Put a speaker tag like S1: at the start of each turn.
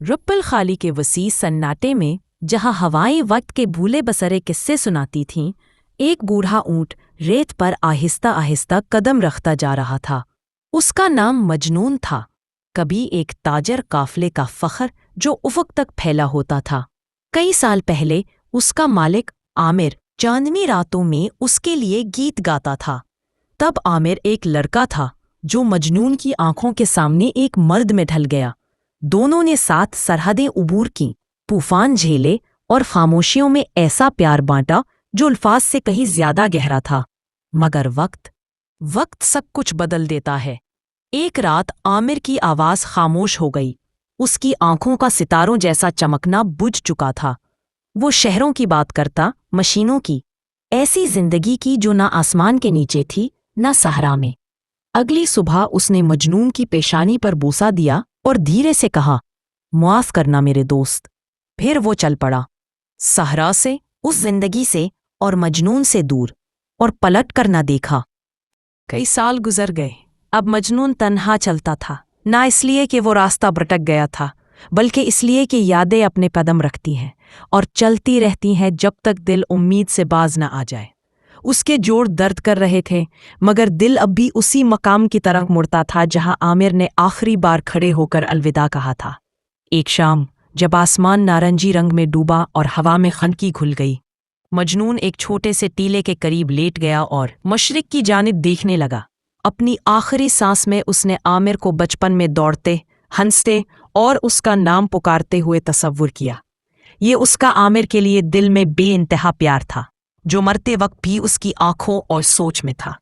S1: Ripple خالی کے وسیع سناٹے میں جہاں ہوائیں وقت کے بھولے بسرے قصے سناتی تھیں، ایک بوڑھا اونٹ ریت پر آہستہ آہستہ قدم رکھتا جا رہا تھا۔ اس کا نام مجنون تھا، کبھی ایک تاجر قافلے کا فخر جو افق تک پھیلا ہوتا تھا۔ کئی سال پہلے اس کا مالک عامر چاندنی راتوں میں اس کے لیے گیت گاتا تھا۔ تب عامر ایک لڑکا تھا جو مجنون کی آنکھوں کے سامنے ایک مرد میں ڈھل گیا۔ دونوں نے ساتھ سرحدیں عبور کیں، طوفان جھیلے اور خاموشیوں میں ایسا پیار بانٹا جو الفاظ سے کہیں زیادہ گہرا تھا۔ مگر وقت سب کچھ بدل دیتا ہے۔ ایک رات عامر کی آواز خاموش ہو گئی۔ اس کی آنکھوں کا ستاروں جیسا چمکنا بجھ چکا تھا۔ وہ شہروں کی بات کرتا، مشینوں کی، ایسی زندگی کی جو نہ آسمان کے نیچے تھی نہ صحرا میں۔ اگلی صبح اس نے مجنون کی پیشانی پر بوسہ دیا اور دھیرے سے کہا، معاف کرنا میرے دوست۔ پھر وہ چل پڑا، صحرا سے، اس زندگی سے اور مجنون سے دور، اور پلٹ کر نہ دیکھا۔ کئی سال گزر گئے۔ اب مجنون تنہا چلتا تھا، نہ اس لیے کہ وہ راستہ بھٹک گیا تھا، بلکہ اس لیے کہ یادیں اپنے قدم رکھتی ہیں اور چلتی رہتی ہیں جب تک دل امید سے باز نہ آ جائے۔ اس کے جوڑ درد کر رہے تھے، مگر دل اب بھی اسی مقام کی طرف مڑتا تھا جہاں عامر نے آخری بار کھڑے ہو کر الوداع کہا تھا۔ ایک شام جب آسمان نارنجی رنگ میں ڈوبا اور ہوا میں خنکی گھل گئی، مجنون ایک چھوٹے سے ٹیلے کے قریب لیٹ گیا اور مشرق کی جانب دیکھنے لگا۔ اپنی آخری سانس میں اس نے عامر کو بچپن میں دوڑتے، ہنستے اور اس کا نام پکارتے ہوئے تصور کیا۔ یہ اس کا عامر کے لیے دل میں بے انتہا پیار تھا، جو مرتے وقت بھی اس کی آنکھوں اور سوچ میں تھا۔